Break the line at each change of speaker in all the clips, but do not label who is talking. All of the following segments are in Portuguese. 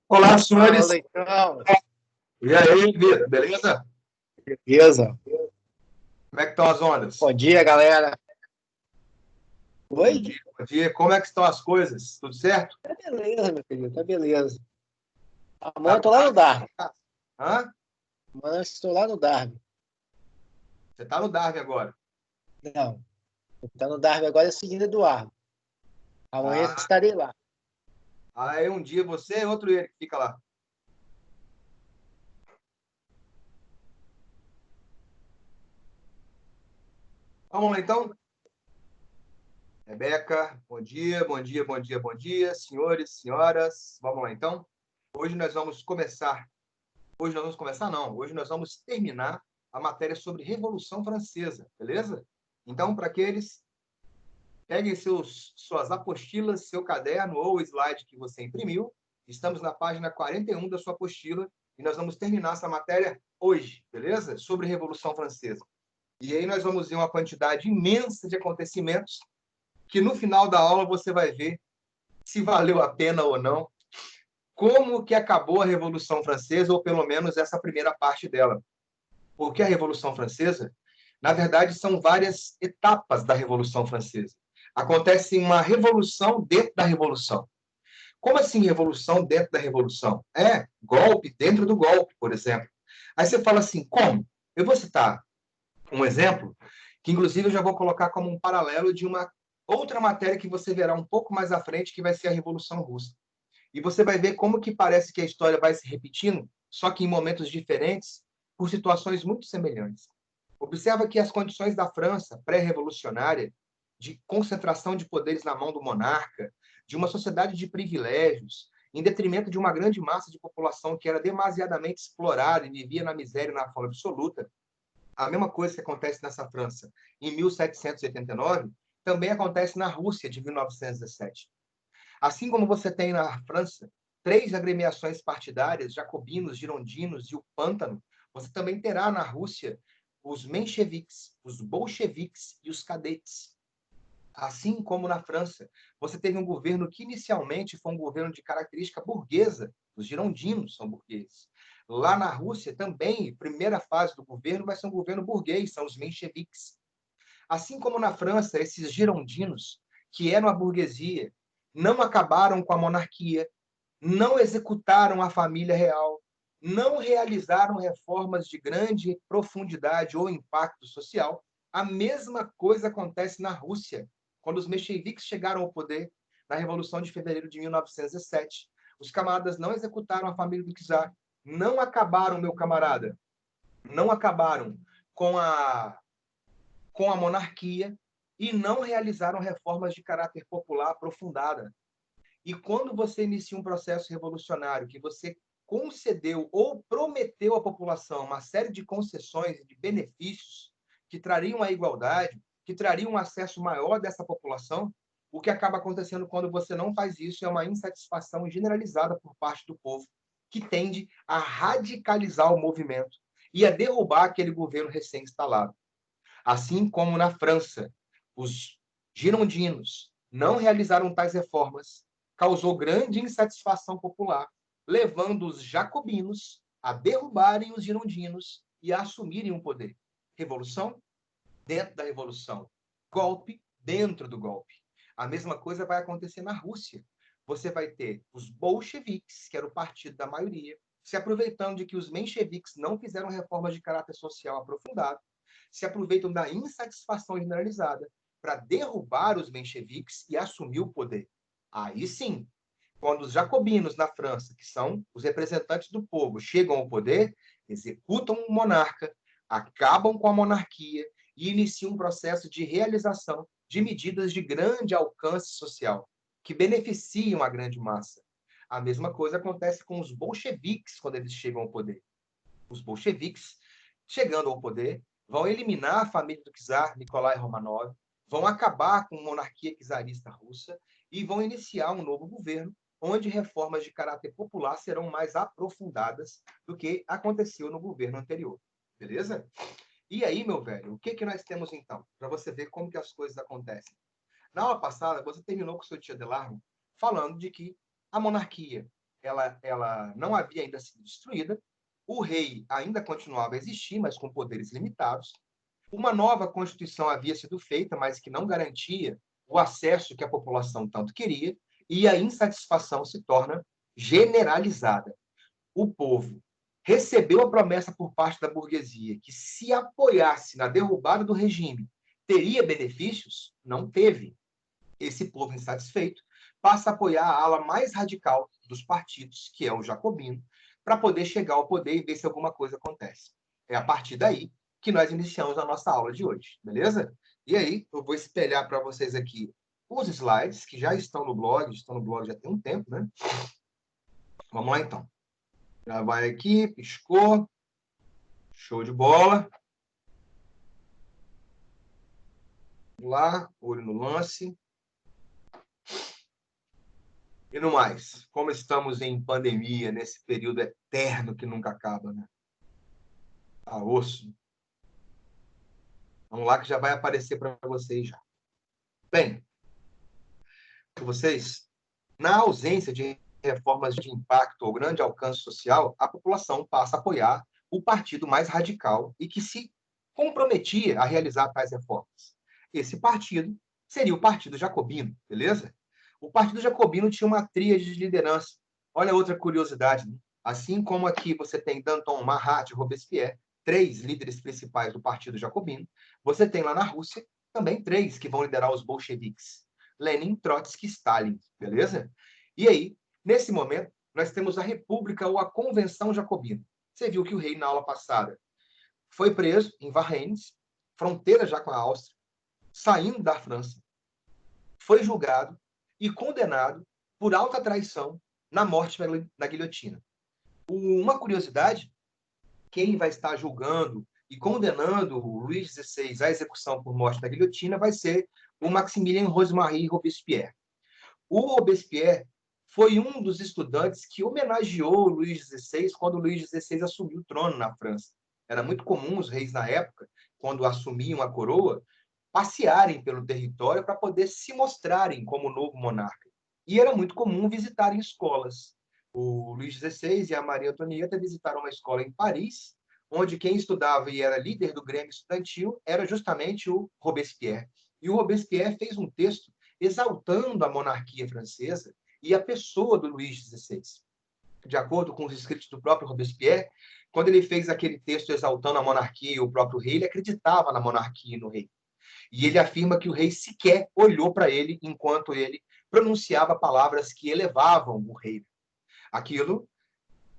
Olá,
Fala,
senhores.
Leitão.
E aí, Vitor, beleza?
Beleza?
Como é que estão as ondas?
Bom dia, galera.
Bom
Oi?
dia, bom dia. Como é que estão as coisas? Tudo certo?
Tá beleza, meu filho, tá beleza.
Tá
Amanhã eu
no
tô lá no
Darby?
Darby.
Hã?
Amanhã eu estou lá no Darby.
Você tá no Darby agora?
Não, eu tô no Darby agora seguindo Eduardo. Amanhã
Ah,
estarei lá.
aí um dia você e outro ele que fica lá. Vamos lá, então? Rebeca, bom dia, bom dia, bom dia, bom dia. Senhores, senhoras, vamos lá, então? Hoje nós vamos começar. Hoje nós vamos começar, não. Hoje nós vamos terminar a matéria sobre Revolução Francesa, beleza? Então, para aqueles peguem suas apostilas, seu caderno ou o slide que você imprimiu. Estamos na página 41 da sua apostila e nós vamos terminar essa matéria hoje, beleza? Sobre Revolução Francesa. E aí nós vamos ver uma quantidade imensa de acontecimentos que no final da aula você vai ver se valeu a pena ou não, como que acabou a Revolução Francesa, ou pelo menos essa primeira parte dela. Porque a Revolução Francesa, na verdade, são várias etapas da Revolução Francesa. Acontece uma revolução dentro da revolução. Como assim revolução dentro da revolução? É golpe dentro do golpe, por exemplo. Aí você fala assim, como? Eu vou citar um exemplo, que inclusive eu já vou colocar como um paralelo de uma outra matéria que você verá um pouco mais à frente, que vai ser a Revolução Russa. E você vai ver como que parece que a história vai se repetindo, só que em momentos diferentes, por situações muito semelhantes. Observa que as condições da França pré-revolucionária, de concentração de poderes na mão do monarca, de uma sociedade de privilégios, em detrimento de uma grande massa de população que era demasiadamente explorada e vivia na miséria e na fome absoluta, a mesma coisa que acontece nessa França em 1789, também acontece na Rússia de 1917. Assim como você tem na França três agremiações partidárias, jacobinos, girondinos e o pântano, você também terá na Rússia os mencheviques, os bolcheviques e os cadetes. Assim como na França, você teve um governo que inicialmente foi um governo de característica burguesa, os girondinos são burgueses. Lá na Rússia também, primeira fase do governo vai ser um governo burguês, são os mencheviques. Assim como na França, esses girondinos, que eram a burguesia, não acabaram com a monarquia, não executaram a família real, não realizaram reformas de grande profundidade ou impacto social. A mesma coisa acontece na Rússia, quando os mencheviques chegaram ao poder na Revolução de Fevereiro de 1917. Os camaradas não executaram a família do czar, não acabaram, meu camarada, não acabaram com a monarquia e não realizaram reformas de caráter popular aprofundada. E quando você inicia um processo revolucionário que você concedeu ou prometeu à população uma série de concessões e de benefícios que trariam a igualdade, que trariam um acesso maior dessa população, o que acaba acontecendo quando você não faz isso é uma insatisfação generalizada por parte do povo, que tende a radicalizar o movimento e a derrubar aquele governo recém-instalado. Assim como na França, os girondinos não realizaram tais reformas, causou grande insatisfação popular, levando os jacobinos a derrubarem os girondinos e a assumirem o poder. Revolução dentro da revolução. Golpe dentro do golpe. A mesma coisa vai acontecer na Rússia. Você vai ter os bolcheviques, que era o partido da maioria, se aproveitando de que os mencheviques não fizeram reformas de caráter social aprofundado, se aproveitam da insatisfação generalizada para derrubar os mencheviques e assumir o poder. Aí sim, quando os jacobinos na França, que são os representantes do povo, chegam ao poder, executam o monarca, acabam com a monarquia e iniciam um processo de realização de medidas de grande alcance social, que beneficiam a grande massa. A mesma coisa acontece com os bolcheviques quando eles chegam ao poder. Os bolcheviques, chegando ao poder, vão eliminar a família do czar Nikolai Romanov, vão acabar com a monarquia czarista russa e vão iniciar um novo governo onde reformas de caráter popular serão mais aprofundadas do que aconteceu no governo anterior. Beleza? E aí, meu velho, o que que nós temos então? Para você ver como que as coisas acontecem. Na aula passada, você terminou com o seu tio Adelarmo falando de que a monarquia ela não havia ainda sido destruída, o rei ainda continuava a existir, mas com poderes limitados. Uma nova Constituição havia sido feita, mas que não garantia o acesso que a população tanto queria, e a insatisfação se torna generalizada. O povo recebeu a promessa por parte da burguesia que, se apoiasse na derrubada do regime, teria benefícios? Não teve. Esse povo insatisfeito passa a apoiar a ala mais radical dos partidos, que é o jacobino, para poder chegar ao poder e ver se alguma coisa acontece. É a partir daí que nós iniciamos a nossa aula de hoje, beleza? E aí, eu vou espelhar para vocês aqui os slides, que já estão no blog já tem um tempo, né? Vamos lá, então. Já vai aqui, piscou. Show de bola. Vamos lá, olho no lance. E no mais, como estamos em pandemia, nesse período eterno que nunca acaba, né? Tá osso. Vamos lá que já vai aparecer para vocês já. Bem, para vocês, na ausência de reformas de impacto ou grande alcance social, a população passa a apoiar o partido mais radical e que se comprometia a realizar tais reformas. Esse partido seria o Partido Jacobino, beleza? O Partido Jacobino tinha uma tríade de liderança. Olha outra curiosidade, né? Assim como aqui você tem Danton, Marat e Robespierre, 3 líderes principais do Partido Jacobino, você tem lá na Rússia também 3 que vão liderar os bolcheviques. Lenin, Trotsky e Stalin, beleza? E aí, nesse momento, nós temos a República ou a Convenção Jacobina. Você viu que o rei, na aula passada, foi preso em Varrennes, fronteira já com a Áustria, saindo da França, foi julgado e condenado por alta traição na morte na guilhotina. Uma curiosidade, quem vai estar julgando e condenando o Luís XVI à execução por morte na guilhotina vai ser o Maximilien Rosemarie Robespierre. O Robespierre foi um dos estudantes que homenageou o Luís XVI quando o Luís XVI assumiu o trono na França. Era muito comum os reis na época, quando assumiam a coroa, passearem pelo território para poder se mostrarem como novo monarca. E era muito comum visitarem escolas. O Luís XVI e a Maria Antonieta visitaram uma escola em Paris, onde quem estudava e era líder do Grêmio Estudantil era justamente o Robespierre. E o Robespierre fez um texto exaltando a monarquia francesa e a pessoa do Luís XVI. De acordo com os escritos do próprio Robespierre, quando ele fez aquele texto exaltando a monarquia e o próprio rei, ele acreditava na monarquia e no rei. E ele afirma que o rei sequer olhou para ele enquanto ele pronunciava palavras que elevavam o rei. Aquilo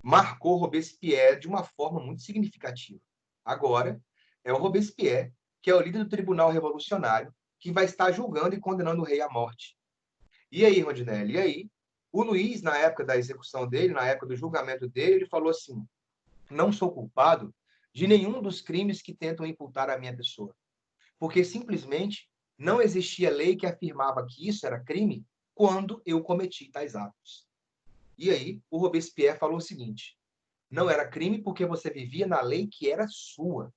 marcou Robespierre de uma forma muito significativa. Agora, é o Robespierre, que é o líder do Tribunal Revolucionário, que vai estar julgando e condenando o rei à morte. E aí, Rondinelli? E aí? O Luiz, na época da execução dele, na época do julgamento dele, ele falou assim: não sou culpado de nenhum dos crimes que tentam imputar a minha pessoa, porque simplesmente não existia lei que afirmava que isso era crime quando eu cometi tais atos. E aí, o Robespierre falou o seguinte: não era crime porque você vivia na lei que era sua.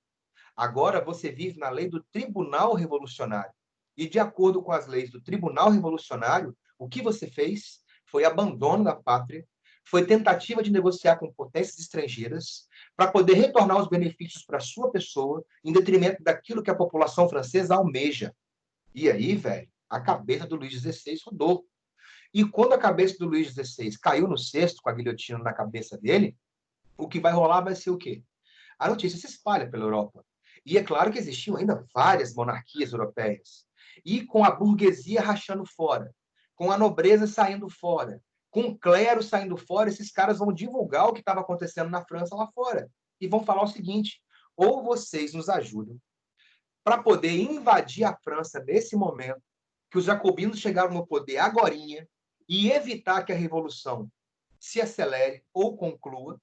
Agora você vive na lei do Tribunal Revolucionário. E, de acordo com as leis do Tribunal Revolucionário, o que você fez foi abandono da pátria, foi tentativa de negociar com potências estrangeiras para poder retornar os benefícios para a sua pessoa, em detrimento daquilo que a população francesa almeja. E aí, velho, a cabeça do Luís XVI rodou. E quando a cabeça do Luís XVI caiu no cesto com a guilhotina na cabeça dele, o que vai rolar vai ser o quê? A notícia se espalha pela Europa. E é claro que existiam ainda várias monarquias europeias. E com a burguesia rachando fora, com a nobreza saindo fora, com o clero saindo fora, esses caras vão divulgar o que estava acontecendo na França lá fora. E vão falar o seguinte: ou vocês nos ajudam para poder invadir a França nesse momento, que os jacobinos chegaram no poder agorinha, e evitar que a revolução se acelere ou conclua,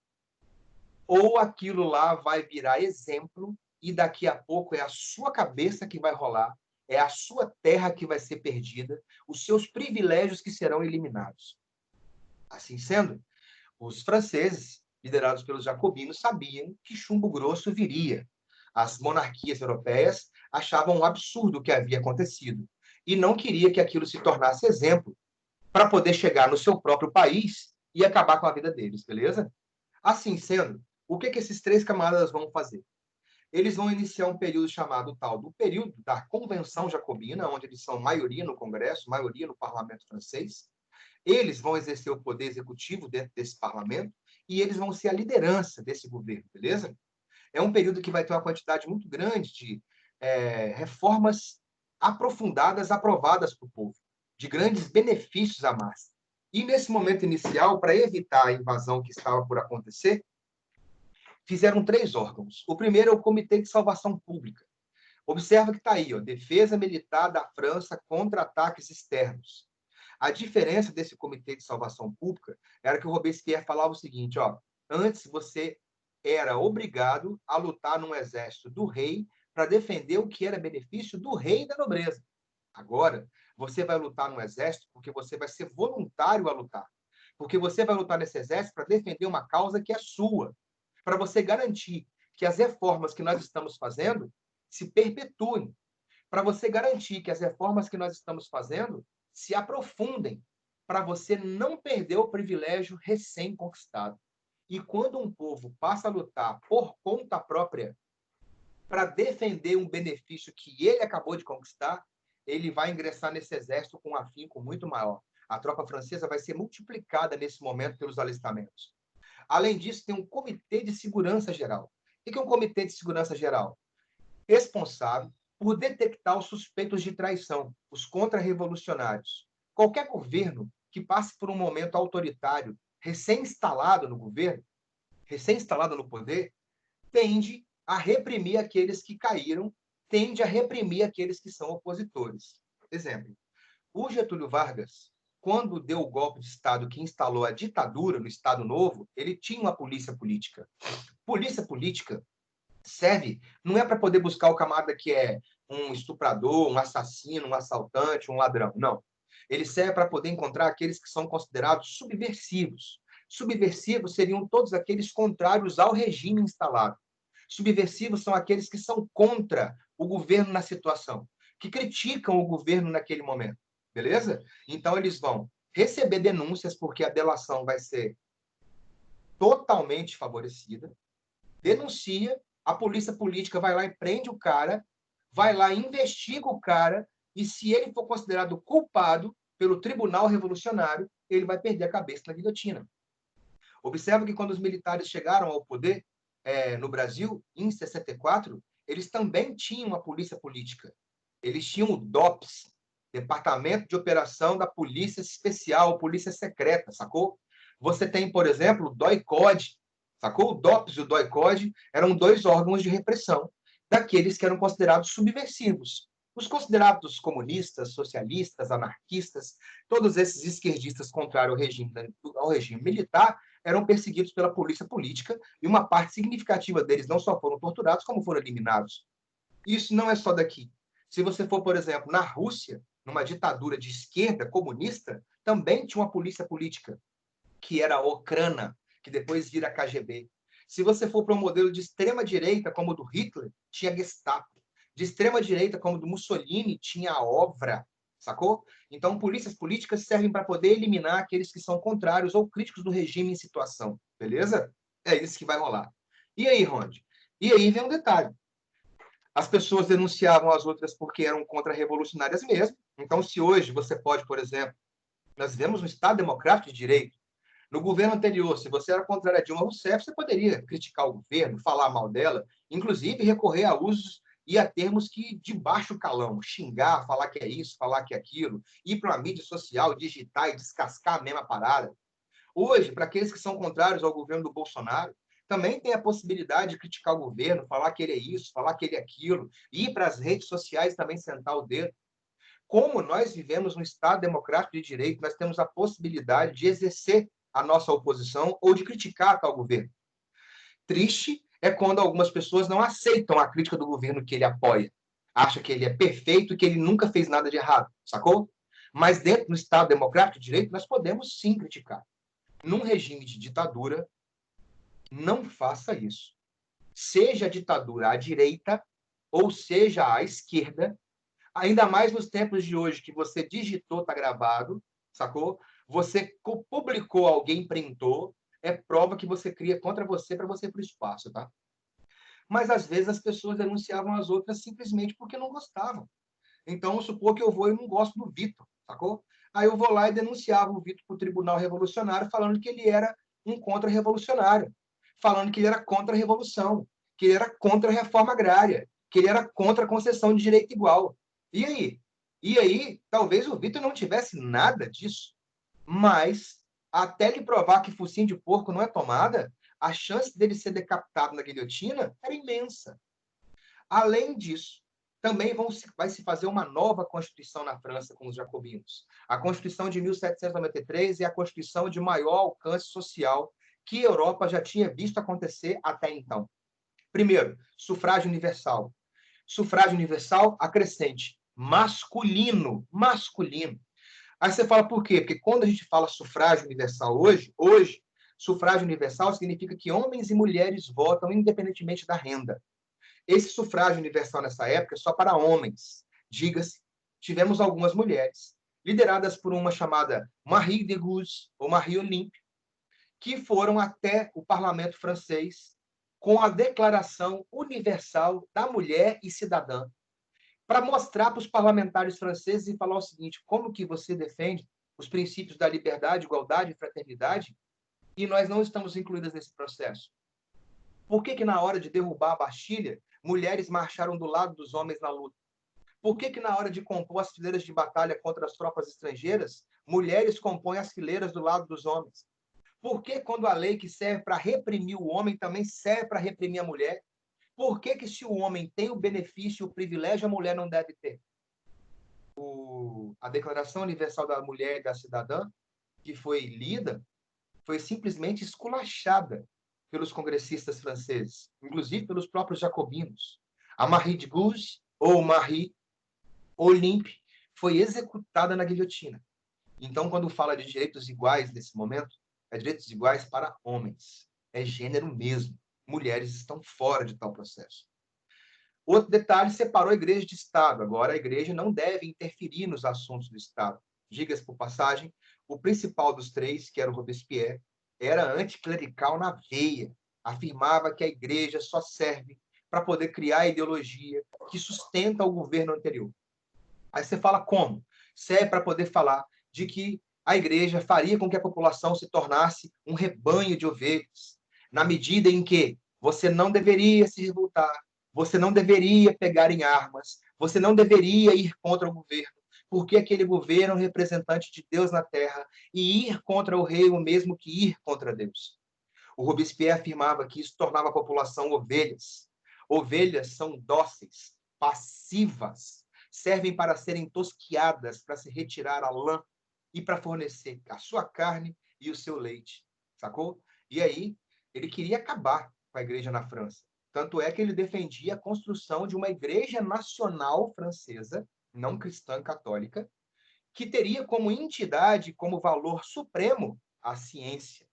ou aquilo lá vai virar exemplo e daqui a pouco é a sua cabeça que vai rolar, é a sua terra que vai ser perdida, os seus privilégios que serão eliminados. Assim sendo, os franceses, liderados pelos jacobinos, sabiam que chumbo grosso viria. As monarquias europeias achavam um absurdo o que havia acontecido e não queria que aquilo se tornasse exemplo para poder chegar no seu próprio país e acabar com a vida deles, beleza? Assim sendo, o que esses 3 camaradas vão fazer? Eles vão iniciar um período chamado tal do período da Convenção Jacobina, onde eles são maioria no Congresso, maioria no Parlamento francês. Eles vão exercer o poder executivo dentro desse parlamento e eles vão ser a liderança desse governo, beleza? É um período que vai ter uma quantidade muito grande de reformas aprofundadas, aprovadas para o povo, de grandes benefícios à massa. E nesse momento inicial, para evitar a invasão que estava por acontecer, fizeram 3 órgãos. O primeiro é o Comitê de Salvação Pública. Observa que está aí, ó, Defesa Militar da França contra ataques externos. A diferença desse Comitê de Salvação Pública era que o Robespierre falava o seguinte, ó, antes você era obrigado a lutar num exército do rei para defender o que era benefício do rei e da nobreza. Agora, você vai lutar no exército porque você vai ser voluntário a lutar. Porque você vai lutar nesse exército para defender uma causa que é sua. Para você garantir que as reformas que nós estamos fazendo se perpetuem. Para você garantir que as reformas que nós estamos fazendo se aprofundem. Para você não perder o privilégio recém-conquistado. E quando um povo passa a lutar por conta própria para defender um benefício que ele acabou de conquistar, ele vai ingressar nesse exército com um afinco muito maior. A tropa francesa vai ser multiplicada nesse momento pelos alistamentos. Além disso, tem um Comitê de Segurança Geral. O que é um Comitê de Segurança Geral? Responsável por detectar os suspeitos de traição, os contra-revolucionários. Qualquer governo que passe por um momento autoritário, recém-instalado no governo, recém-instalado no poder, tende a reprimir aqueles que caíram, tende a reprimir aqueles que são opositores. Exemplo, o Getúlio Vargas, quando deu o golpe de Estado que instalou a ditadura no Estado Novo, ele tinha uma polícia política. Polícia política serve, não é para poder buscar o camarada que é um estuprador, um assassino, um assaltante, um ladrão, não. Ele serve para poder encontrar aqueles que são considerados subversivos. Subversivos seriam todos aqueles contrários ao regime instalado. Subversivos são aqueles que são contra o governo na situação, que criticam o governo naquele momento, beleza? Então, eles vão receber denúncias, porque a delação vai ser totalmente favorecida, denuncia, a polícia política vai lá e prende o cara, vai lá e investiga o cara, e se ele for considerado culpado pelo Tribunal Revolucionário, ele vai perder a cabeça na guilhotina. Observa que quando os militares chegaram ao poder no Brasil, em 64, eles também tinham a polícia política. Eles tinham o DOPS, Departamento de Operação da Polícia Especial, Polícia Secreta, sacou? Você tem, por exemplo, o DOI-CODE, sacou? O DOPS e o DOI-CODE eram 2 órgãos de repressão daqueles que eram considerados subversivos. Os considerados comunistas, socialistas, anarquistas, todos esses esquerdistas contrários ao regime militar, eram perseguidos pela polícia política e uma parte significativa deles não só foram torturados, como foram eliminados. Isso não é só daqui. Se você for, por exemplo, na Rússia, numa ditadura de esquerda comunista, também tinha uma polícia política, que era a Okrana, que depois vira a KGB. Se você for para um modelo de extrema-direita, como o do Hitler, tinha a Gestapo. De extrema-direita, como o do Mussolini, tinha a Ovra, sacou? Então, polícias políticas servem para poder eliminar aqueles que são contrários ou críticos do regime em situação, beleza? É isso que vai rolar. E aí, Ronde? E aí vem um detalhe. As pessoas denunciavam as outras porque eram contra-revolucionárias mesmo. Então, se hoje você pode, por exemplo, nós vivemos um Estado democrático de direito. No governo anterior, se você era contrário a Dilma Rousseff, você poderia criticar o governo, falar mal dela, inclusive recorrer a usos e a termos que de baixo calão, xingar, falar que é isso, falar que é aquilo, ir para uma mídia social, digitar e descascar a mesma parada. Hoje, para aqueles que são contrários ao governo do Bolsonaro, também tem a possibilidade de criticar o governo, falar que ele é isso, falar que ele é aquilo, ir para as redes sociais também sentar o dedo. Como nós vivemos um Estado democrático de direito, nós temos a possibilidade de exercer a nossa oposição ou de criticar tal governo. Triste é quando algumas pessoas não aceitam a crítica do governo que ele apoia. Acha que ele é perfeito e que ele nunca fez nada de errado, sacou? Mas dentro do Estado democrático de direito, nós podemos sim criticar. Num regime de ditadura, não faça isso. Seja a ditadura à direita ou seja à esquerda, ainda mais nos tempos de hoje que você digitou, tá gravado, sacou? Você publicou, alguém printou, é prova que você cria contra você para você ir para o espaço, tá? Mas, às vezes, as pessoas denunciavam as outras simplesmente porque não gostavam. Então, vamos supor que eu vou e não gosto do Vitor, sacou? Aí eu vou lá e denunciava o Vitor para o Tribunal Revolucionário, falando que ele era um contra-revolucionário, falando que ele era contra a Revolução, que ele era contra a reforma agrária, que ele era contra a concessão de direito igual. E aí? E aí, talvez o Vitor não tivesse nada disso, mas até ele provar que focinho de porco não é tomada, a chance dele ser decapitado na guilhotina era imensa. Além disso, também vai se fazer uma nova Constituição na França com os jacobinos. A Constituição de 1793 é a Constituição de maior alcance social que a Europa já tinha visto acontecer até então. Primeiro, sufrágio universal. Sufrágio universal acrescente, masculino, masculino. Aí você fala por quê? Porque quando a gente fala sufrágio universal hoje, sufrágio universal significa que homens e mulheres votam independentemente da renda. Esse sufrágio universal nessa época é só para homens. Diga-se, tivemos algumas mulheres, lideradas por uma chamada Marie de Gouges, ou Marie Olympe, que foram até o parlamento francês com a Declaração Universal da Mulher e Cidadã, para mostrar para os parlamentares franceses e falar o seguinte: como que você defende os princípios da liberdade, igualdade e fraternidade, e nós não estamos incluídas nesse processo? Por que na hora de derrubar a Bastilha, mulheres marcharam do lado dos homens na luta? Por que na hora de compor as fileiras de batalha contra as tropas estrangeiras, mulheres compõem as fileiras do lado dos homens? Por que quando a lei que serve para reprimir o homem também serve para reprimir a mulher? Por que se o homem tem o benefício e o privilégio, a mulher não deve ter? A Declaração Universal da Mulher e da Cidadã, que foi lida, foi simplesmente esculachada pelos congressistas franceses, inclusive pelos próprios jacobinos. A Marie de Gouges, ou Marie Olympe, foi executada na guilhotina. Então, quando fala de direitos iguais nesse momento, é direitos iguais para homens. É gênero mesmo. Mulheres estão fora de tal processo. Outro detalhe, separou a igreja de Estado. Agora, a igreja não deve interferir nos assuntos do Estado. Diga-se por passagem, o principal dos três, que era o Robespierre, era anticlerical na veia. Afirmava que a igreja só serve para poder criar a ideologia que sustenta o governo anterior. Aí você fala como? Serve para poder falar de que a igreja faria com que a população se tornasse um rebanho de ovelhas, na medida em que você não deveria se revoltar, você não deveria pegar em armas, você não deveria ir contra o governo, porque aquele governo é um representante de Deus na terra, e ir contra o rei é o mesmo que ir contra Deus. O Robespierre afirmava que isso tornava a população ovelhas. Ovelhas são dóceis, passivas, servem para serem tosquiadas, para se retirar a lã e para fornecer a sua carne e o seu leite, sacou? E aí, ele queria acabar com a igreja na França. Tanto é que ele defendia a construção de uma igreja nacional francesa, não cristã católica, que teria como entidade, como valor supremo, a ciência.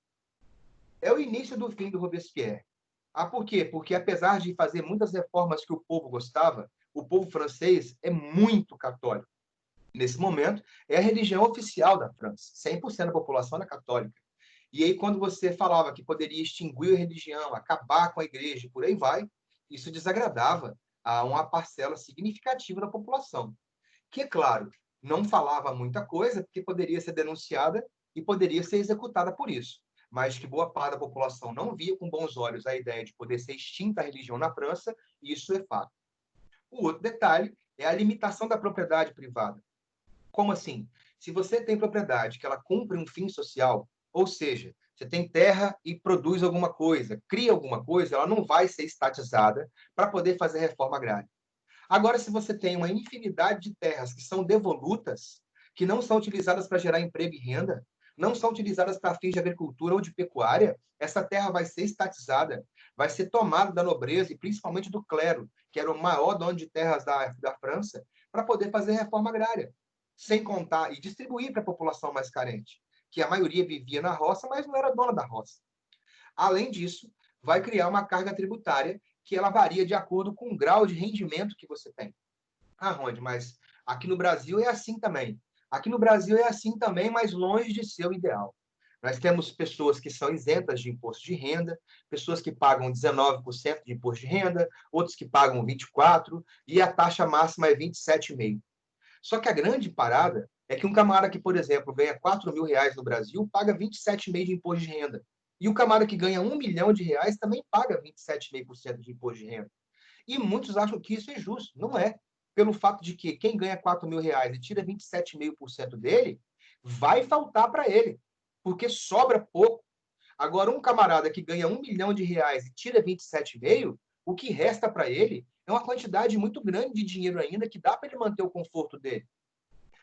É o início do fim do Robespierre. Ah, por quê? Porque apesar de fazer muitas reformas que o povo gostava, o povo francês é muito católico. Nesse momento, é a religião oficial da França. 100% da população era católica. E aí, quando você falava que poderia extinguir a religião, acabar com a igreja, por aí vai, isso desagradava a uma parcela significativa da população. Que, é claro, não falava muita coisa, porque poderia ser denunciada e poderia ser executada por isso. Mas que boa parte da população não via com bons olhos a ideia de poder ser extinta a religião na França, isso é fato. O outro detalhe é a limitação da propriedade privada. Como assim? Se você tem propriedade que ela cumpre um fim social, ou seja, você tem terra e produz alguma coisa, cria alguma coisa, ela não vai ser estatizada para poder fazer reforma agrária. Agora, se você tem uma infinidade de terras que são devolutas, que não são utilizadas para gerar emprego e renda, não são utilizadas para fins de agricultura ou de pecuária, essa terra vai ser estatizada, vai ser tomada da nobreza e principalmente do clero, que era o maior dono de terras da França, para poder fazer reforma agrária, sem contar e distribuir para a população mais carente, que a maioria vivia na roça, mas não era dona da roça. Além disso, vai criar uma carga tributária que ela varia de acordo com o grau de rendimento que você tem. Ah, Ronde, mas aqui no Brasil é assim também. Aqui no Brasil é assim também, mas longe de ser o ideal. Nós temos pessoas que são isentas de imposto de renda, pessoas que pagam 19% de imposto de renda, outros que pagam 24%, e a taxa máxima é 27,5%. Só que a grande parada é que um camarada que, por exemplo, ganha R$ 4.000 no Brasil, paga 27,5% de imposto de renda. E o camarada que ganha R$ 1 milhão também paga 27,5% de imposto de renda. E muitos acham que isso é justo. Não é. Pelo fato de que quem ganha R$ 4.000 e tira 27,5% dele, vai faltar para ele, porque sobra pouco. Agora, um camarada que ganha R$ 1 milhão e tira 27,5%, o que resta para ele é uma quantidade muito grande de dinheiro ainda que dá para ele manter o conforto dele.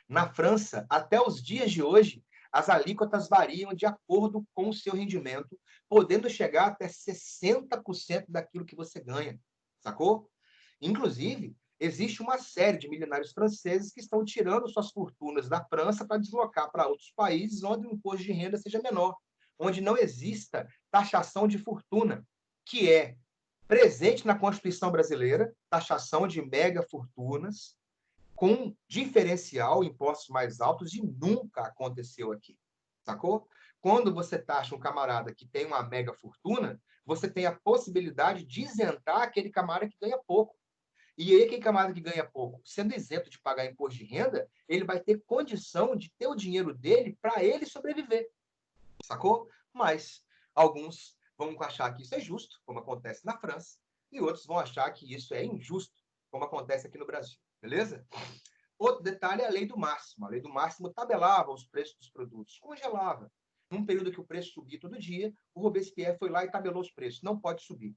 Na França, até os dias de hoje, as alíquotas variam de acordo com o seu rendimento, podendo chegar até 60% daquilo que você ganha, sacou? Inclusive, existe uma série de milionários franceses que estão tirando suas fortunas da França para deslocar para outros países onde o imposto de renda seja menor, onde não exista taxação de fortuna, que é presente na Constituição brasileira, taxação de mega fortunas, com diferencial, impostos mais altos, e nunca aconteceu aqui, sacou? Quando você taxa um camarada que tem uma mega fortuna, você tem a possibilidade de isentar aquele camarada que ganha pouco. E aí, aquele camarada que ganha pouco, sendo isento de pagar imposto de renda, ele vai ter condição de ter o dinheiro dele para ele sobreviver, sacou? Mas alguns vão achar que isso é justo, como acontece na França, e outros vão achar que isso é injusto, como acontece aqui no Brasil, beleza? Outro detalhe é a lei do máximo. A lei do máximo tabelava os preços dos produtos, congelava. Num período que o preço subia todo dia, o Robespierre foi lá e tabelou os preços. Não pode subir.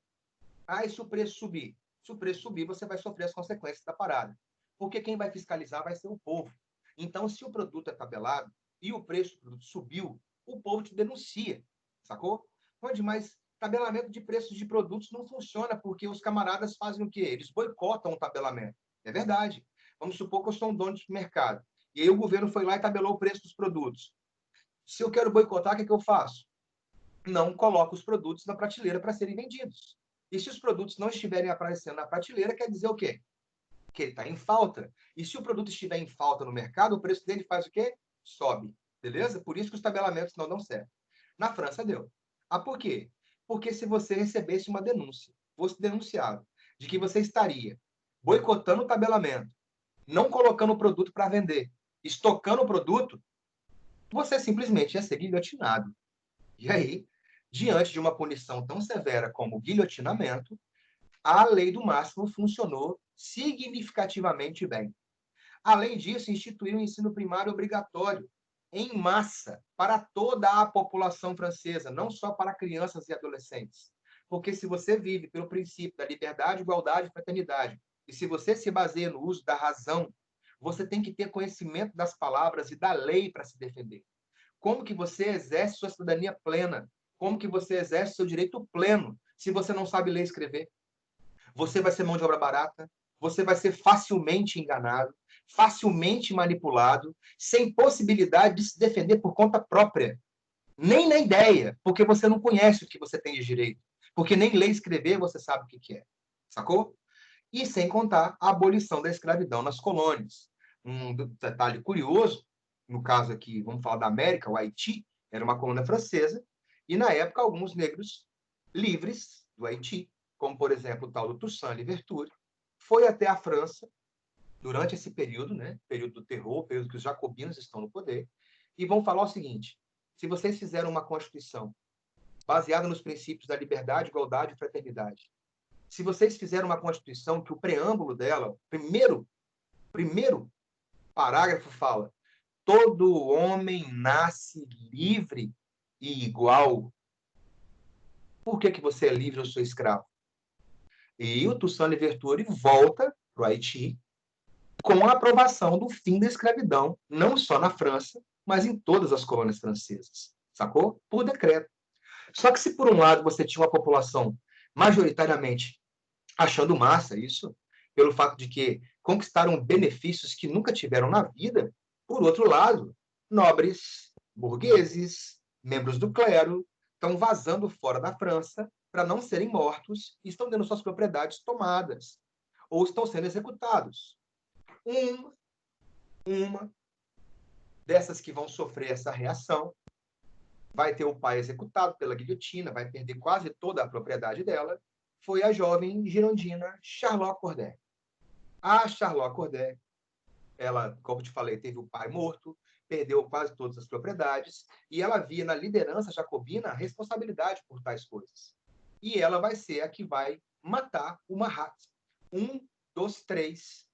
Ah, e se o preço subir? Se o preço subir, você vai sofrer as consequências da parada. Porque quem vai fiscalizar vai ser o povo. Então, se o produto é tabelado e o preço do produto subiu, o povo te denuncia, sacou? Onde mais tabelamento de preços de produtos não funciona porque os camaradas fazem o quê? Eles boicotam o tabelamento. É verdade. Vamos supor que eu sou um dono de mercado. E aí o governo foi lá e tabelou o preço dos produtos. Se eu quero boicotar, o que eu faço? Não coloco os produtos na prateleira para serem vendidos. E se os produtos não estiverem aparecendo na prateleira, quer dizer o quê? Que ele está em falta. E se o produto estiver em falta no mercado, o preço dele faz o quê? Sobe. Beleza? Por isso que os tabelamentos não dão certo. Na França deu. Ah, por quê? Porque se você recebesse uma denúncia, fosse denunciado, de que você estaria boicotando o tabelamento, não colocando o produto para vender, estocando o produto, você simplesmente ia ser guilhotinado. E aí, diante de uma punição tão severa como o guilhotinamento, a lei do máximo funcionou significativamente bem. Além disso, instituiu o ensino primário obrigatório, em massa, para toda a população francesa, não só para crianças e adolescentes. Porque se você vive pelo princípio da liberdade, igualdade e fraternidade, e se você se baseia no uso da razão, você tem que ter conhecimento das palavras e da lei para se defender. Como que você exerce sua cidadania plena? Como que você exerce seu direito pleno se você não sabe ler e escrever? Você vai ser mão de obra barata, você vai ser facilmente enganado, facilmente manipulado, sem possibilidade de se defender por conta própria. Nem na ideia, porque você não conhece o que você tem de direito. Porque nem ler e escrever você sabe o que é. Sacou? E sem contar a abolição da escravidão nas colônias. Um detalhe curioso, no caso aqui, vamos falar da América, o Haiti era uma colônia francesa, e na época alguns negros livres do Haiti, como por exemplo o tal do Toussaint Louverture, foi até a França durante esse período, né, período do terror, período que os jacobinos estão no poder, e vão falar o seguinte: se vocês fizeram uma constituição baseada nos princípios da liberdade, igualdade e fraternidade, se vocês fizeram uma constituição que o preâmbulo dela, primeiro parágrafo fala: todo homem nasce livre e igual. Por que você é livre ou sou escravo? E o Toussaint Louverture volta para o Haiti com a aprovação do fim da escravidão, não só na França, mas em todas as colônias francesas. Sacou? Por decreto. Só que se por um lado você tinha uma população majoritariamente achando massa isso, pelo fato de que conquistaram benefícios que nunca tiveram na vida, por outro lado, nobres, burgueses, membros do clero estão vazando fora da França para não serem mortos e estão tendo suas propriedades tomadas ou estão sendo executados. Uma, Dessas que vão sofrer essa reação, vai ter o pai executado pela guilhotina, vai perder quase toda a propriedade dela, foi a jovem girondina Charlotte Corday. A Charlotte Corday, ela, como te falei, teve o pai morto, perdeu quase todas as propriedades, e ela via na liderança jacobina a responsabilidade por tais coisas. E ela vai ser a que vai matar o Mahat, um dos 3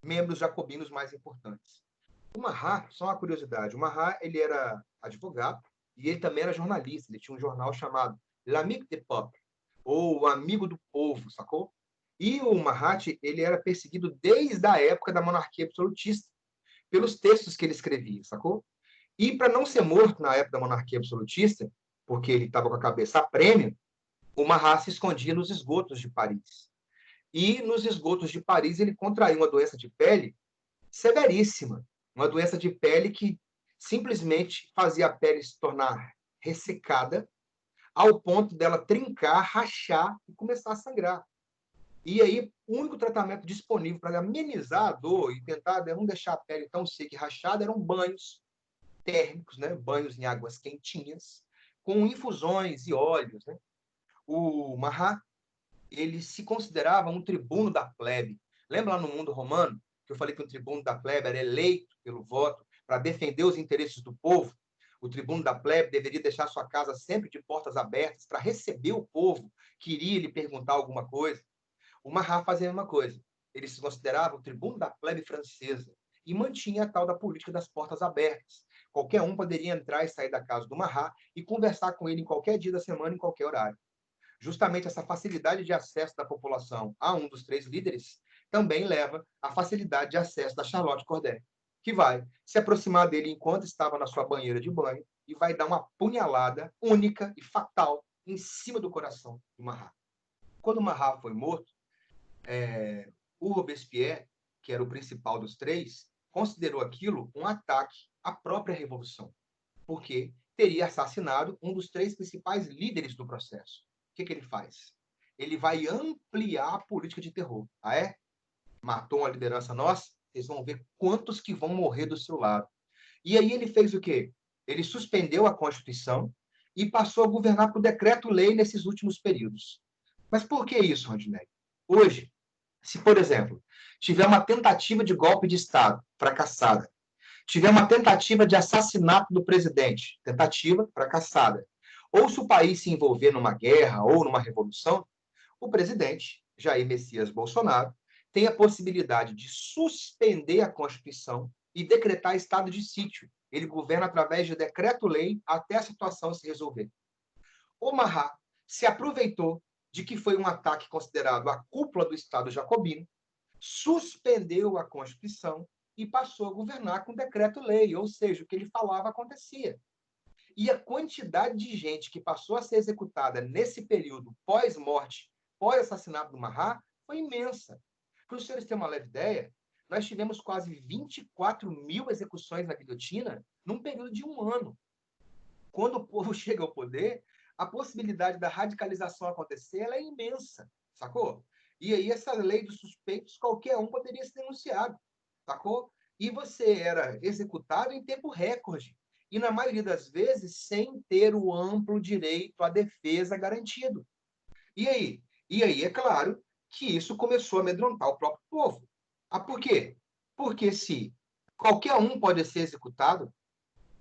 membros jacobinos mais importantes. O Mahat, só uma curiosidade, o Mahat, ele era advogado e ele também era jornalista, ele tinha um jornal chamado L'Amic des Peuples, ou o Amigo do Povo, sacou? E o Mahat, ele era perseguido desde a época da monarquia absolutista, pelos textos que ele escrevia, sacou? E para não ser morto na época da monarquia absolutista, porque ele estava com a cabeça a prêmio, o Mahat se escondia nos esgotos de Paris. E nos esgotos de Paris ele contraiu uma doença de pele severíssima, uma doença de pele que simplesmente fazia a pele se tornar ressecada, ao ponto dela trincar, rachar e começar a sangrar. E aí, o único tratamento disponível para amenizar a dor e tentar não deixar a pele tão seca e rachada eram banhos térmicos, né? Banhos em águas quentinhas, com infusões e óleos. Né? O Mahat, ele se considerava um tribuno da plebe. Lembra lá no mundo romano que eu falei que o tribuno da plebe era eleito pelo voto para defender os interesses do povo? O tribuno da plebe deveria deixar sua casa sempre de portas abertas para receber o povo que iria lhe perguntar alguma coisa. O Marat fazia a mesma coisa. Ele se considerava o tribuno da plebe francesa e mantinha a tal da política das portas abertas. Qualquer um poderia entrar e sair da casa do Marat e conversar com ele em qualquer dia da semana, em qualquer horário. Justamente essa facilidade de acesso da população a um dos 3 líderes também leva à facilidade de acesso da Charlotte Corday, que vai se aproximar dele enquanto estava na sua banheira de banho e vai dar uma punhalada única e fatal em cima do coração do Marat. Quando o Marat foi morto, o Robespierre, que era o principal dos 3, considerou aquilo um ataque à própria revolução, porque teria assassinado um dos 3 principais líderes do processo. O que ele faz? Ele vai ampliar a política de terror. Ah, é? Matou uma liderança nossa? Vocês vão ver quantos que vão morrer do seu lado. E aí ele fez o quê? Ele suspendeu a Constituição e passou a governar por decreto-lei nesses últimos períodos. Mas por que isso, Rondinelli? Hoje, se, por exemplo, tiver uma tentativa de golpe de Estado fracassada, tiver uma tentativa de assassinato do presidente, tentativa fracassada, ou se o país se envolver numa guerra ou numa revolução, o presidente, Jair Messias Bolsonaro, tem a possibilidade de suspender a Constituição e decretar estado de sítio. Ele governa através de decreto-lei até a situação se resolver. O Marat se aproveitou de que foi um ataque considerado a cúpula do Estado jacobino, suspendeu a Constituição e passou a governar com decreto-lei, ou seja, o que ele falava acontecia. E a quantidade de gente que passou a ser executada nesse período pós-morte, pós-assassinato do Marat, foi imensa. Para os senhores terem uma leve ideia, nós tivemos quase 24 mil execuções na guilhotina num período de 1 ano. Quando o povo chega ao poder, a possibilidade da radicalização acontecer ela é imensa, sacou? E aí essa lei dos suspeitos, qualquer um poderia ser denunciado, sacou? E você era executado em tempo recorde. E, na maioria das vezes, sem ter o amplo direito à defesa garantido. E aí? E aí, é claro que isso começou a amedrontar o próprio povo. Ah, por quê? Porque se qualquer um pode ser executado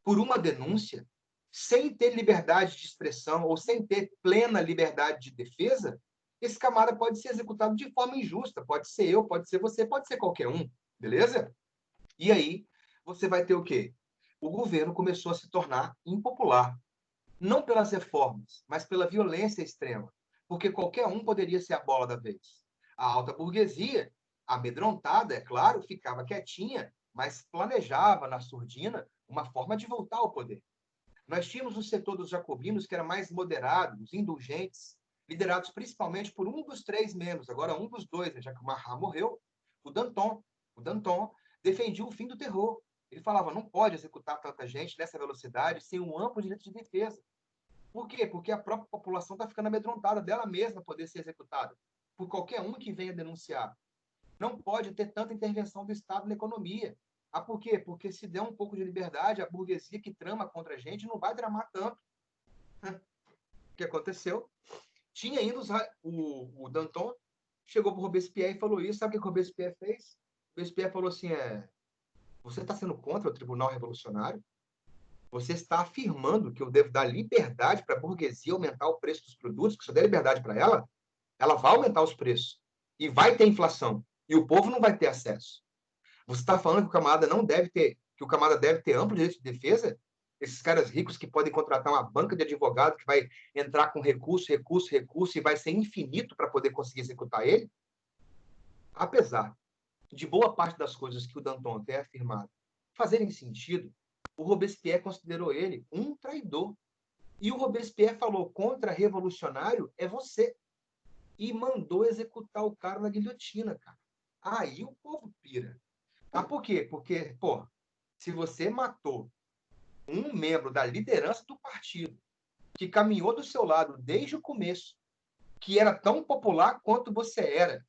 por uma denúncia, sem ter liberdade de expressão ou sem ter plena liberdade de defesa, esse camarada pode ser executado de forma injusta. Pode ser eu, pode ser você, pode ser qualquer um. Beleza? E aí, você vai ter o quê? O governo começou a se tornar impopular. Não pelas reformas, mas pela violência extrema. Porque qualquer um poderia ser a bola da vez. A alta burguesia, amedrontada, é claro, ficava quietinha, mas planejava na surdina uma forma de voltar ao poder. Nós tínhamos o setor dos jacobinos, que era mais moderado, os indulgentes, liderados principalmente por um dos 3 membros, agora um dos 2, já que o Marat morreu, o Danton. O Danton defendia o fim do terror. Ele falava, não pode executar tanta gente nessa velocidade sem um amplo direito de defesa. Por quê? Porque a própria população está ficando amedrontada dela mesma poder ser executada por qualquer um que venha denunciar. Não pode ter tanta intervenção do Estado na economia. Ah, por quê? Porque se der um pouco de liberdade, a burguesia que trama contra a gente não vai tramar tanto. O que aconteceu? Tinha ainda o Danton, chegou para o Robespierre e falou isso. Sabe o que o Robespierre fez? O Robespierre falou assim, você está sendo contra o Tribunal Revolucionário? Você está afirmando que eu devo dar liberdade para a burguesia aumentar o preço dos produtos, que se eu der liberdade para ela vai aumentar os preços. E vai ter inflação. E o povo não vai ter acesso. Você está falando que o camarada não deve ter, que o camarada deve ter amplo direito de defesa? Esses caras ricos que podem contratar uma banca de advogado que vai entrar com recurso e vai ser infinito para poder conseguir executar ele? Apesar de boa parte das coisas que o Danton tem afirmado fazerem sentido, o Robespierre considerou ele um traidor. E o Robespierre falou: contra-revolucionário é você. E mandou executar o cara na guilhotina, cara. Aí o povo pira. Ah, por quê? Porque, pô, se você matou um membro da liderança do partido, que caminhou do seu lado desde o começo, que era tão popular quanto você era,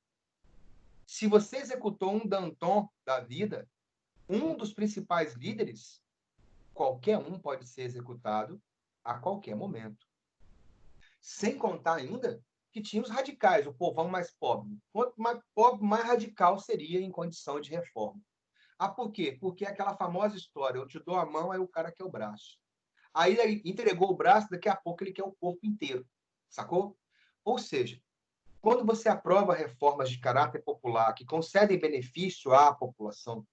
se você executou um Danton da vida, um dos principais líderes, qualquer um pode ser executado a qualquer momento. Sem contar ainda que tinha os radicais, o povão mais pobre. Quanto mais pobre, mais radical seria em condição de reforma. Ah, por quê? Porque é aquela famosa história, eu te dou a mão, aí o cara quer o braço. Aí ele entregou o braço, daqui a pouco ele quer o corpo inteiro, sacou? Ou seja, quando você aprova reformas de caráter popular que concedem benefício à população,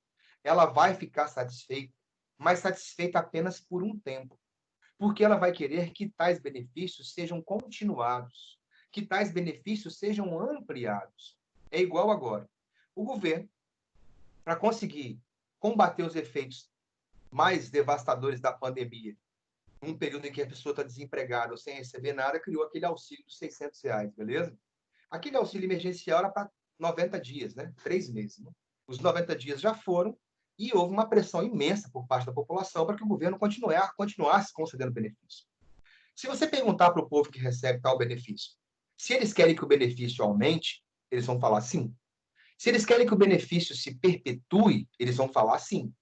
ela vai ficar satisfeita, mas satisfeita apenas por um tempo, porque ela vai querer que tais benefícios sejam continuados, que tais benefícios sejam ampliados. É igual agora. O governo, para conseguir combater os efeitos mais devastadores da pandemia, um período em que a pessoa está desempregada ou sem receber nada, criou aquele auxílio dos R$ 600, beleza? Aquele auxílio emergencial era para 90 dias, né? 3 meses. Né? Os 90 dias já foram e houve uma pressão imensa por parte da população para que o governo continuasse concedendo benefício. Se você perguntar para o povo que recebe tal benefício, se eles querem que o benefício aumente, eles vão falar sim. Se eles querem que o benefício se perpetue, eles vão falar sim.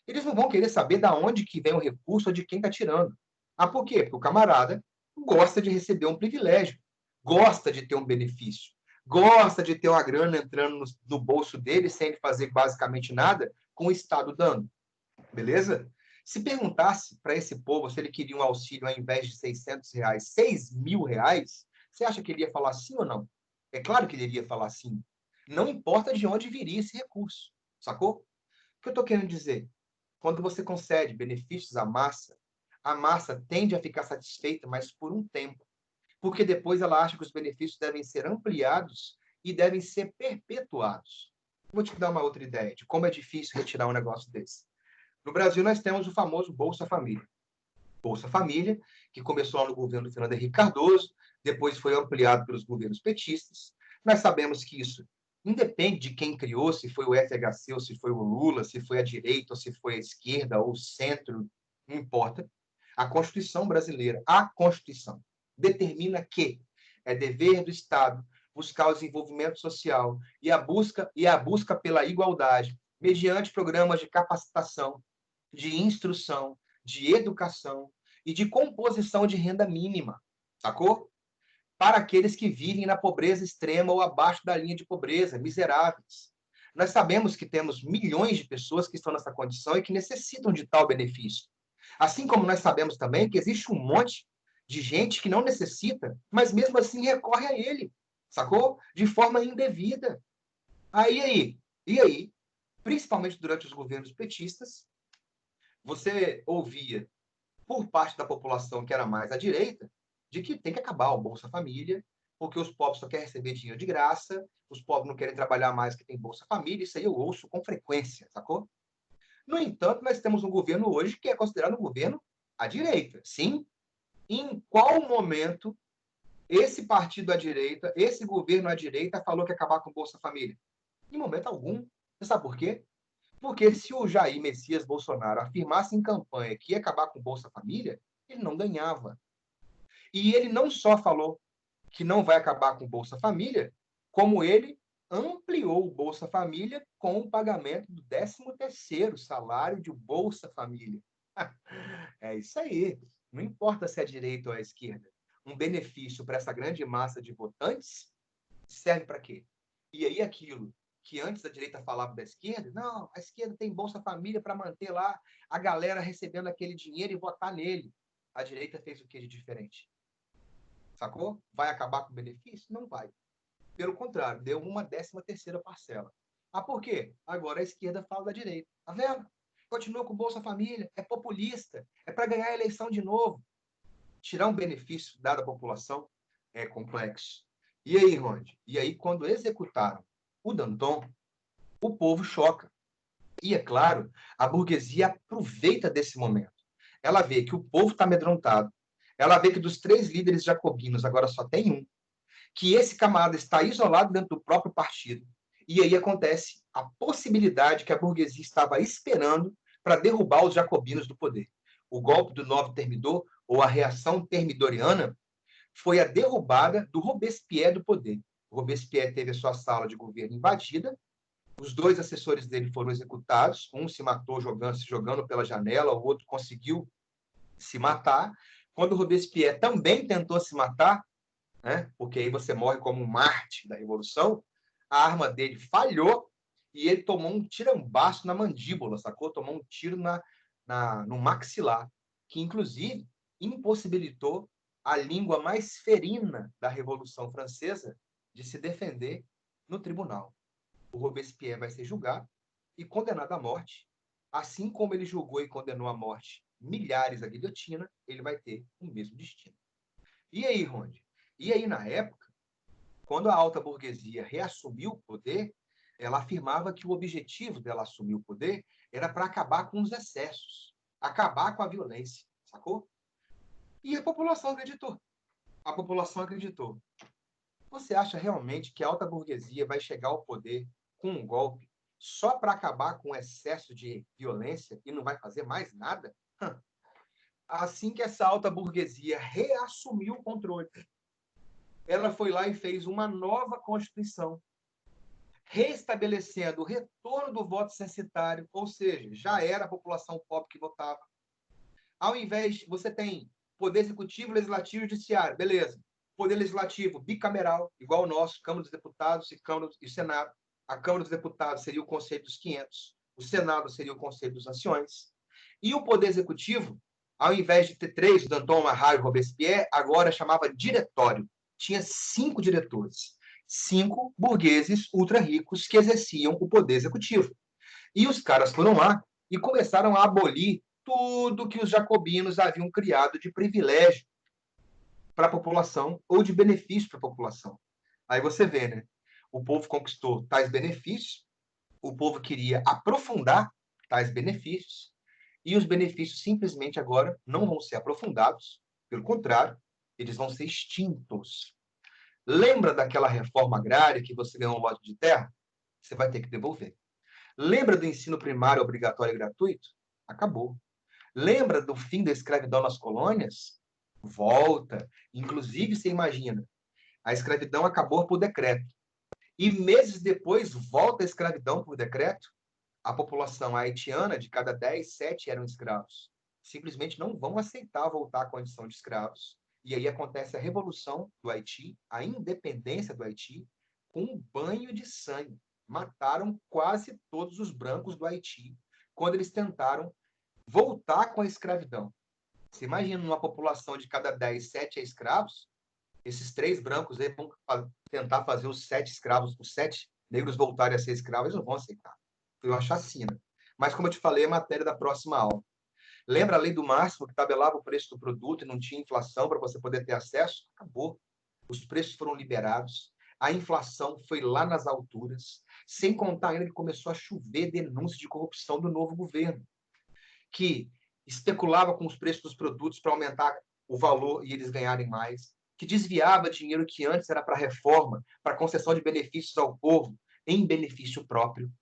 Eles não vão querer saber de onde que vem o recurso ou de quem está tirando. Ah, por quê? Porque o camarada gosta de receber um privilégio, gosta de ter um benefício, gosta de ter uma grana entrando no bolso dele sem ele fazer basicamente nada, com o Estado dando. Beleza? Se perguntasse para esse povo se ele queria um auxílio ao invés de R$ 600, R$ 6.000, você acha que ele ia falar sim ou não? É claro que ele iria falar sim. Não importa de onde viria esse recurso, sacou? O que eu estou querendo dizer? Quando você concede benefícios à massa, a massa tende a ficar satisfeita, mas por um tempo, porque depois ela acha que os benefícios devem ser ampliados e devem ser perpetuados. Vou te dar uma outra ideia de como é difícil retirar um negócio desse. No Brasil, nós temos o famoso Bolsa Família. Bolsa Família, que começou lá no governo do Fernando Henrique Cardoso, depois foi ampliado pelos governos petistas. Nós sabemos que isso independe de quem criou, se foi o FHC, ou se foi o Lula, se foi a direita, ou se foi a esquerda, ou o centro, não importa. A Constituição brasileira, a Constituição, determina que é dever do Estado buscar o desenvolvimento social e a busca pela igualdade, mediante programas de capacitação, de instrução, de educação e de composição de renda mínima, sacou? Para aqueles que vivem na pobreza extrema ou abaixo da linha de pobreza, miseráveis. Nós sabemos que temos milhões de pessoas que estão nessa condição e que necessitam de tal benefício. Assim como nós sabemos também que existe um monte de gente que não necessita, mas mesmo assim recorre a ele, sacou? De forma indevida. E aí, principalmente durante os governos petistas, você ouvia, por parte da população que era mais à direita, de que tem que acabar o Bolsa Família, porque os pobres só querem receber dinheiro de graça, os pobres não querem trabalhar mais que tem Bolsa Família, isso aí eu ouço com frequência, sacou? No entanto, nós temos um governo hoje que é considerado um governo à direita. Sim, em qual momento esse partido à direita, esse governo à direita falou que ia acabar com o Bolsa Família? Em momento algum. Você sabe por quê? Porque se o Jair Messias Bolsonaro afirmasse em campanha que ia acabar com o Bolsa Família, ele não ganhava. E ele não só falou que não vai acabar com o Bolsa Família, como ele ampliou o Bolsa Família com o pagamento do 13º salário de Bolsa Família. É isso aí. Não importa se é direita ou é esquerda. Um benefício para essa grande massa de votantes serve para quê? E aí aquilo que antes a direita falava da esquerda, não, a esquerda tem Bolsa Família para manter lá a galera recebendo aquele dinheiro e votar nele. A direita fez o que de diferente? Sacou? Vai acabar com o benefício? Não vai. Pelo contrário, deu uma 13ª parcela. Ah, por quê? Agora a esquerda fala da direita. Tá vendo? Continua com o Bolsa Família, é populista, é para ganhar a eleição de novo. Tirar um benefício dado à população é complexo. E aí, Ronde? E aí, quando executaram o Danton, o povo choca. E, é claro, a burguesia aproveita desse momento. Ela vê que o povo está amedrontado. Ela vê que dos 3 líderes jacobinos agora só tem um. Que esse camarada está isolado dentro do próprio partido. E aí acontece a possibilidade que a burguesia estava esperando para derrubar os jacobinos do poder. O golpe do 9 Thermidor, ou a reação termidoriana, foi a derrubada do Robespierre do poder. O Robespierre teve a sua sala de governo invadida, os 2 assessores dele foram executados, um se matou se jogando pela janela, o outro conseguiu se matar. Quando o Robespierre também tentou se matar, né, porque aí você morre como um mártir da Revolução, a arma dele falhou e ele tomou um tirambaço na mandíbula, sacou? Tomou um tiro no maxilar, que inclusive impossibilitou a língua mais ferina da Revolução Francesa de se defender no tribunal. O Robespierre vai ser julgado e condenado à morte. Assim como ele julgou e condenou à morte milhares à guilhotina, ele vai ter o mesmo destino. E aí, Ronde? E aí, na época, quando a alta burguesia reassumiu o poder, ela afirmava que o objetivo dela assumir o poder era para acabar com os excessos, acabar com a violência, sacou? E a população acreditou. A população acreditou. Você acha realmente que a alta burguesia vai chegar ao poder com um golpe só para acabar com o excesso de violência e não vai fazer mais nada? Assim que essa alta burguesia reassumiu o controle, ela foi lá e fez uma nova Constituição, restabelecendo o retorno do voto censitário, ou seja, já era a população pobre que votava. Ao invés, você tem poder executivo, legislativo e judiciário, beleza. Poder legislativo bicameral, igual o nosso, Câmara dos Deputados e Senado. A Câmara dos Deputados seria o Conselho dos 500, o Senado seria o Conselho dos Anciões. E o Poder Executivo, ao invés de ter 3, o Danton, Marat e Robespierre, agora chamava diretório. Tinha 5 diretores. 5 burgueses ultra ricos que exerciam o Poder Executivo. E os caras foram lá e começaram a abolir tudo que os jacobinos haviam criado de privilégio para a população ou de benefício para a população. Aí você vê, né? O povo conquistou tais benefícios, o povo queria aprofundar tais benefícios, e os benefícios simplesmente agora não vão ser aprofundados, pelo contrário, eles vão ser extintos. Lembra daquela reforma agrária que você ganhou um lote de terra? Você vai ter que devolver. Lembra do ensino primário obrigatório e gratuito? Acabou. Lembra do fim da escravidão nas colônias? Volta. Inclusive, você imagina, a escravidão acabou por decreto. E meses depois, volta a escravidão por decreto. A população haitiana, de cada 10, 7 eram escravos. Simplesmente não vão aceitar voltar à condição de escravos. E aí acontece a revolução do Haiti, a independência do Haiti, com um banho de sangue. Mataram quase todos os brancos do Haiti quando eles tentaram voltar com a escravidão. Você imagina uma população de cada 10, 7 é escravos, esses 3 brancos aí vão tentar fazer os 7 escravos, os 7 negros voltarem a ser escravos, eles não vão aceitar. Foi uma chacina. Mas, como eu te falei, é matéria da próxima aula. Lembra a lei do máximo que tabelava o preço do produto e não tinha inflação para você poder ter acesso? Acabou. Os preços foram liberados, a inflação foi lá nas alturas, sem contar ainda que começou a chover denúncias de corrupção do novo governo, que especulava com os preços dos produtos para aumentar o valor e eles ganharem mais, que desviava dinheiro que antes era para reforma, para concessão de benefícios ao povo, em benefício próprio.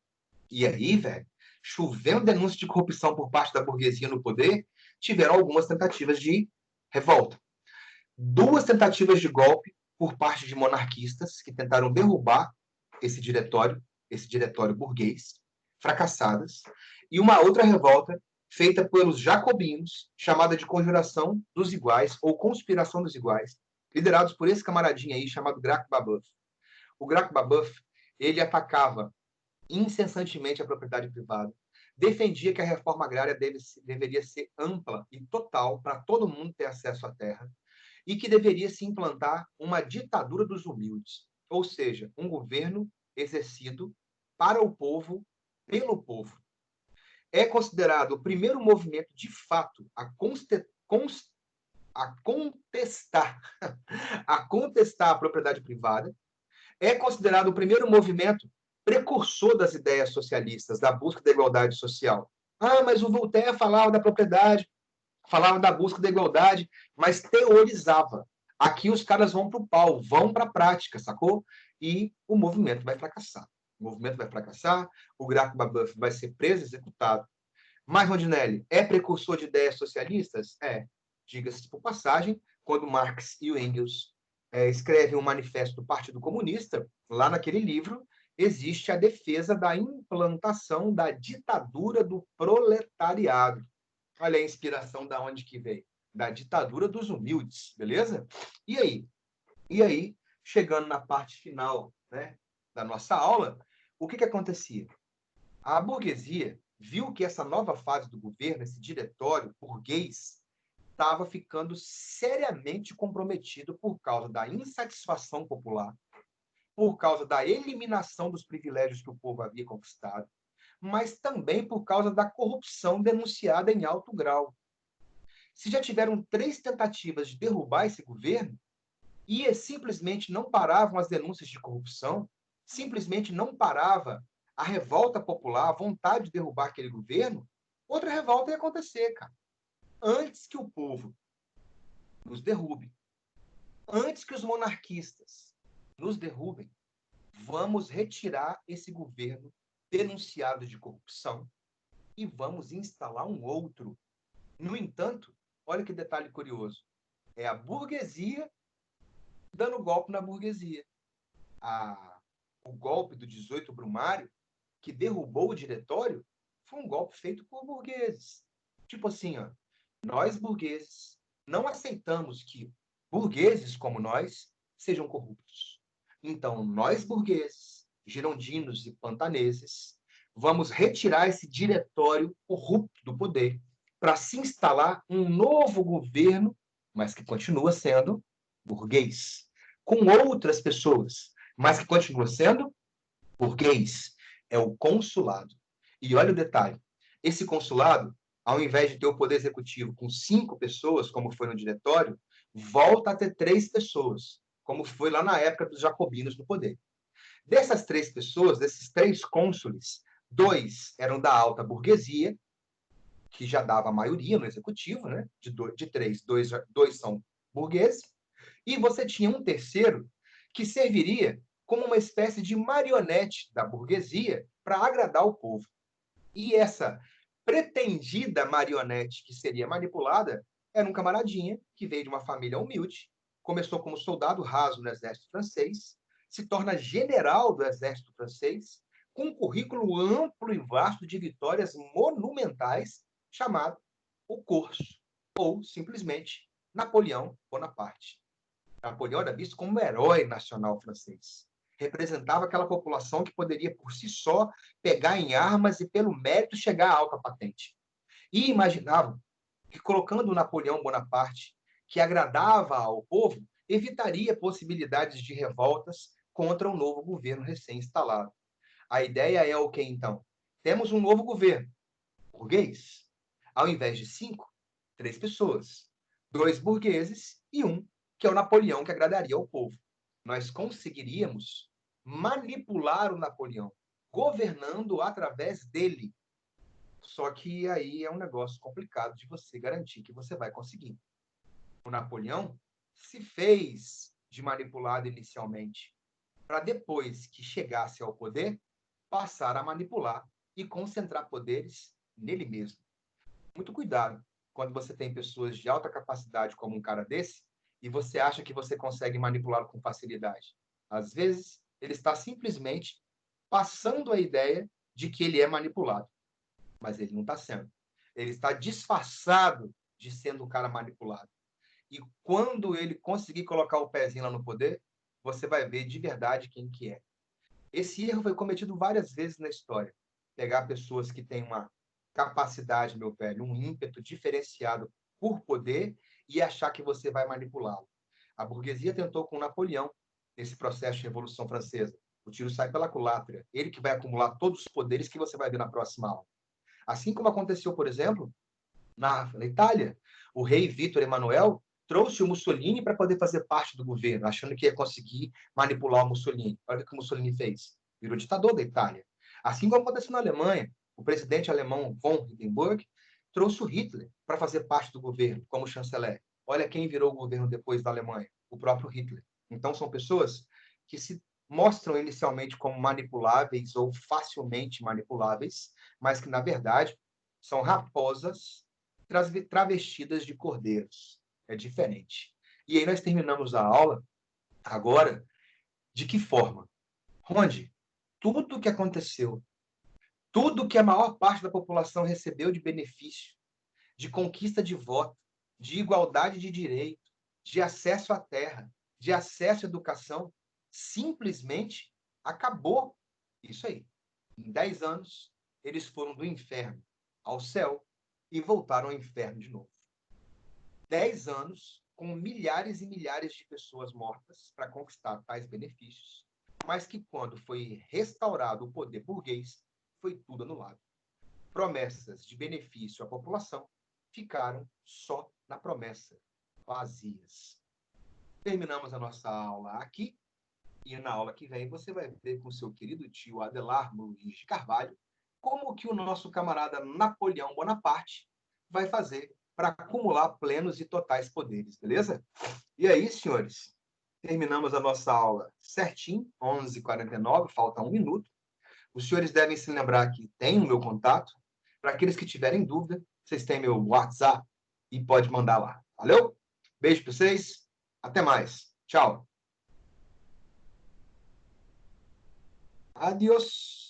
E aí, velho, chovendo denúncias de corrupção por parte da burguesia no poder, tiveram algumas tentativas de revolta. 2 tentativas de golpe por parte de monarquistas que tentaram derrubar esse diretório burguês, fracassadas, e uma outra revolta feita pelos jacobinos, chamada de Conjuração dos Iguais, ou Conspiração dos Iguais, liderados por esse camaradinho aí, chamado Graco Babeuf. O Graco Babeuf, ele atacava incessantemente a propriedade privada, defendia que a reforma agrária deveria ser ampla e total, para todo mundo ter acesso à terra, e que deveria se implantar uma ditadura dos humildes, ou seja, um governo exercido para o povo, pelo povo. É considerado o primeiro movimento, de fato, a contestar a propriedade privada. É considerado o primeiro movimento precursor das ideias socialistas, da busca da igualdade social. Ah, mas o Voltaire falava da propriedade, falava da busca da igualdade, mas teorizava. Aqui os caras vão para o pau, vão para a prática, sacou? E o movimento vai fracassar. O movimento vai fracassar, o Graco Babeuf vai ser preso, executado. Mas, Rondinelli, é precursor de ideias socialistas? É. Diga-se por passagem, quando Marx e o Engels escrevem um manifesto do Partido Comunista, lá naquele livro, existe a defesa da implantação da ditadura do proletariado. Olha a inspiração da onde que veio. Da ditadura dos humildes, beleza? E aí? E aí, chegando na parte final, né, da nossa aula, o que acontecia? A burguesia viu que essa nova fase do governo, esse diretório burguês, estava ficando seriamente comprometido por causa da insatisfação popular, por causa da eliminação dos privilégios que o povo havia conquistado, mas também por causa da corrupção denunciada em alto grau. Se já tiveram 3 tentativas de derrubar esse governo, e simplesmente não paravam as denúncias de corrupção, simplesmente não parava a revolta popular, a vontade de derrubar aquele governo, outra revolta ia acontecer, cara. Antes que o povo nos derrube, antes que os monarquistas nos derrubem, vamos retirar esse governo denunciado de corrupção e vamos instalar um outro. No entanto, olha que detalhe curioso, é a burguesia dando golpe na burguesia. O golpe do 18 Brumário, que derrubou o diretório, foi um golpe feito por burgueses. Tipo assim, ó, nós burgueses não aceitamos que burgueses como nós sejam corruptos. Então, nós burgueses, girondinos e pantaneses, vamos retirar esse diretório corrupto do poder para se instalar um novo governo, mas que continua sendo burguês, com outras pessoas, mas que continua sendo burguês. É o consulado. E olha o detalhe, esse consulado, ao invés de ter o poder executivo com 5 pessoas, como foi no diretório, volta a ter 3 pessoas, como foi lá na época dos jacobinos no poder. Dessas 3 pessoas, desses 3 cônsules, 2 eram da alta burguesia, que já dava a maioria no executivo, né? De 3, 2 são burgueses, e você tinha um terceiro que serviria como uma espécie de marionete da burguesia para agradar o povo. E essa pretendida marionete que seria manipulada era um camaradinha que veio de uma família humilde, começou como soldado raso no exército francês, se torna general do exército francês, com um currículo amplo e vasto de vitórias monumentais, chamado o Corso, ou simplesmente Napoleão Bonaparte. Napoleão era visto como um herói nacional francês. Representava aquela população que poderia, por si só, pegar em armas e, pelo mérito, chegar à alta patente. E imaginavam que, colocando o Napoleão Bonaparte, que agradava ao povo, evitaria possibilidades de revoltas contra o novo governo recém-instalado. A ideia é o que, então? Temos um novo governo, burguês. Ao invés de 5, 3 pessoas. 2 burgueses e 1 que é o Napoleão, que agradaria ao povo. Nós conseguiríamos manipular o Napoleão, governando através dele. Só que aí é um negócio complicado de você garantir que você vai conseguir. O Napoleão se fez de manipulado inicialmente, para depois que chegasse ao poder, passar a manipular e concentrar poderes nele mesmo. Muito cuidado quando você tem pessoas de alta capacidade como um cara desse, e você acha que você consegue manipulá-lo com facilidade. Às vezes, Ele está simplesmente passando a ideia de que ele é manipulado. Mas ele não está sendo. Ele está disfarçado de sendo um cara manipulado. E quando ele conseguir colocar o pezinho lá no poder, você vai ver de verdade quem que é. Esse erro foi cometido várias vezes na história. Pegar pessoas que têm uma capacidade, meu velho, um ímpeto diferenciado por poder e achar que você vai manipulá-lo. A burguesia tentou com Napoleão nesse processo de Revolução Francesa. O tiro sai pela culatra. Ele que vai acumular todos os poderes que você vai ver na próxima aula. Assim como aconteceu, por exemplo, na Itália. O rei Vítor Emanuel trouxe o Mussolini para poder fazer parte do governo, achando que ia conseguir manipular o Mussolini. Olha o que o Mussolini fez. Virou ditador da Itália. Assim como aconteceu na Alemanha. O presidente alemão von Hindenburg trouxe o Hitler para fazer parte do governo como chanceler. Olha quem virou o governo depois da Alemanha, o próprio Hitler. Então, são pessoas que se mostram inicialmente como manipuláveis ou facilmente manipuláveis, mas que, na verdade, são raposas travestidas de cordeiros. É diferente. E aí nós terminamos a aula agora de que forma? Onde tudo o que aconteceu, tudo que a maior parte da população recebeu de benefício, de conquista de voto, de igualdade de direito, de acesso à terra, de acesso à educação, simplesmente acabou. Isso aí. Em 10 anos, eles foram do inferno ao céu e voltaram ao inferno de novo. 10 anos com milhares e milhares de pessoas mortas para conquistar tais benefícios, mas que quando foi restaurado o poder burguês, foi tudo anulado. Promessas de benefício à população ficaram só na promessa, vazias. Terminamos a nossa aula aqui, e na aula que vem você vai ver com seu querido tio Adelar Luiz de Carvalho como que o nosso camarada Napoleão Bonaparte vai fazer para acumular plenos e totais poderes, beleza? E aí, senhores, terminamos a nossa aula certinho, 11h49, falta 1 minuto. Os senhores devem se lembrar que tem o meu contato. Para aqueles que tiverem dúvida, vocês têm meu WhatsApp e pode mandar lá. Valeu? Beijo para vocês. Até mais. Tchau. Adiós.